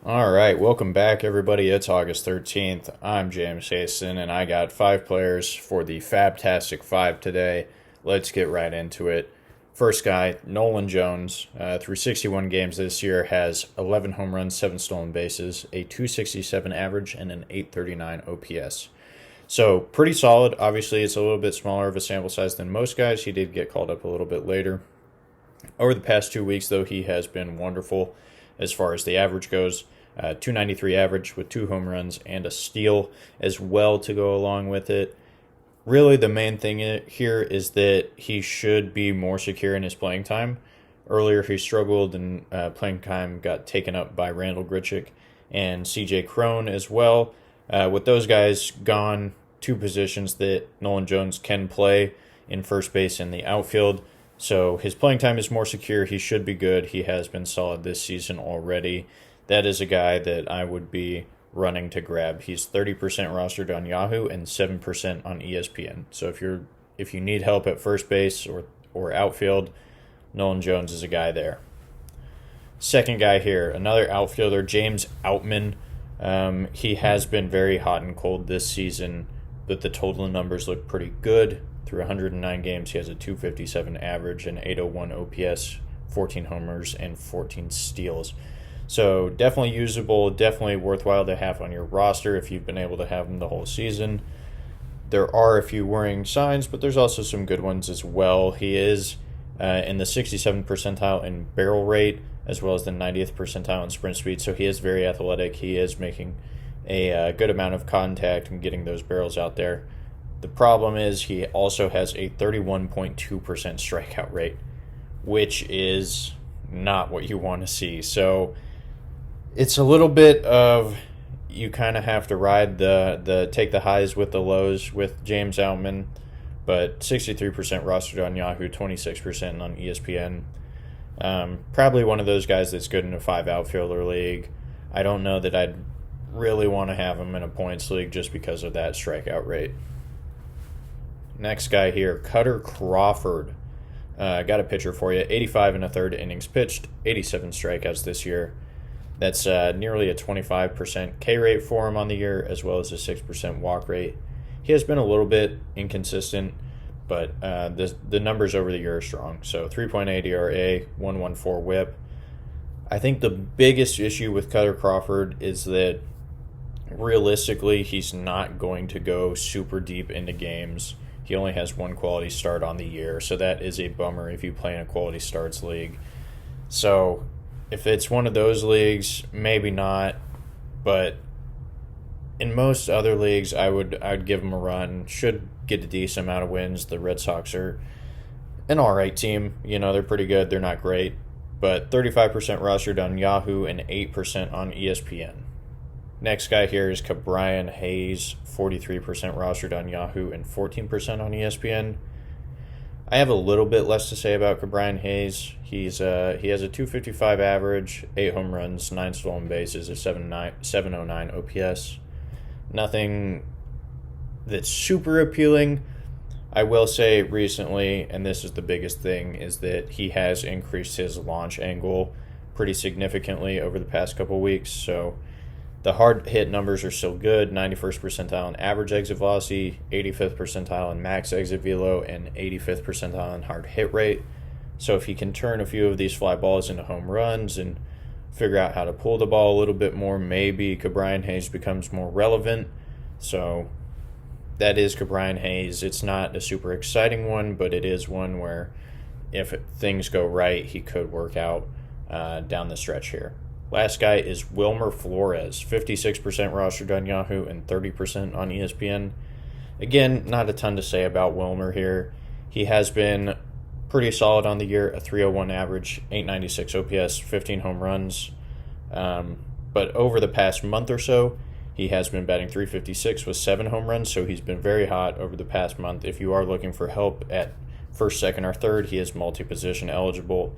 All right, welcome back, everybody. It's August 13th. I'm James Hayson, and I got 5 players for the Fabtastic 5 today. Let's get right into it. First guy, Nolan Jones, through 61 games this year, has 11 home runs, 7 stolen bases, a 267 average, and an 839 OPS. So, pretty solid. Obviously, it's a little bit smaller of a sample size than most guys. He did get called up a little bit later. Over the past 2 weeks, though, he has been wonderful as far as the average goes. 293 average with 2 home runs and a steal as well to go along with it. Really, the main thing here is that he should be more secure in his playing time. Earlier, he struggled and playing time got taken up by Randall Grichuk and CJ Crone as well. With those guys gone, 2 positions that Nolan Jones can play in first base and the outfield. So his playing time is more secure. He should be good. He has been solid this season already. That is a guy that I would be running to grab. He's 30% rostered on Yahoo and 7% on ESPN. So if you need help at first base or outfield, Nolan Jones is a guy there. Second guy here, another outfielder, James Outman. He has been very hot and cold this season, but the total numbers look pretty good. Through 109 games, he has a 257 average, an 801 OPS, 14 homers, and 14 steals. So definitely usable, definitely worthwhile to have on your roster if you've been able to have him the whole season. There are a few worrying signs, but there's also some good ones as well. He is in the 67th percentile in barrel rate, as well as the 90th percentile in sprint speed. So he is very athletic. He is making a good amount of contact and getting those barrels out there. The problem is he also has a 31.2% strikeout rate, which is not what you want to see. So it's a little bit of you kind of have to ride the take the highs with the lows with James Outman, but 63% rostered on Yahoo, 26% on ESPN. Probably one of those guys that's good in a 5 outfielder league. I don't know that I'd really want to have him in a points league just because of that strikeout rate. Next guy here, Cutter Crawford. Got a pitcher for you. 85 and a third innings pitched, 87 strikeouts this year. That's nearly a 25% K rate for him on the year, as well as a 6% walk rate. He has been a little bit inconsistent, but the numbers over the year are strong. So 3.8 ERA, 1.14 WHIP. I think the biggest issue with Cutter Crawford is that realistically he's not going to go super deep into games. He only has one quality start on the year, so that is a bummer if you play in a quality starts league. So if it's one of those leagues, maybe not, but in most other leagues, I'd give him a run. Should get a decent amount of wins. The Red Sox are an all right team. They're pretty good. They're not great, but 35% rostered on Yahoo and 8% on ESPN. Next guy here is Ke'Bryan Hayes, 43% rostered on Yahoo and 14% on ESPN. I have a little bit less to say about Ke'Bryan Hayes. He has a 255 average, 8 home runs, 9 stolen bases, a 709 OPS. Nothing that's super appealing. I will say recently, and this is the biggest thing, is that he has increased his launch angle pretty significantly over the past couple weeks. So the hard hit numbers are still good, 91st percentile in average exit velocity, 85th percentile in max exit velo, and 85th percentile in hard hit rate. So if he can turn a few of these fly balls into home runs and figure out how to pull the ball a little bit more, maybe Ke'Bryan Hayes becomes more relevant. So that is Ke'Bryan Hayes. It's not a super exciting one, but it is one where if things go right, he could work out down the stretch here. Last guy is Wilmer Flores, 56% rostered on Yahoo and 30% on ESPN. Again, not a ton to say about Wilmer here. He has been pretty solid on the year, a 301 average, 896 OPS, 15 home runs. But over the past month or so, he has been batting .356 with 7 home runs, so he's been very hot over the past month. If you are looking for help at first, second, or third, he is multi-position eligible.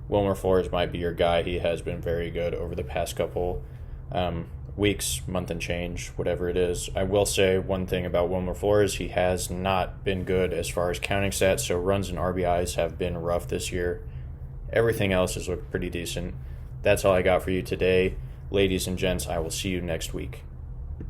Wilmer Flores might be your guy. He has been very good over the past couple weeks, month and change, whatever it is. I will say one thing about Wilmer Flores. He has not been good as far as counting stats, so runs and RBIs have been rough this year. Everything else has looked pretty decent. That's all I got for you today. Ladies and gents, I will see you next week.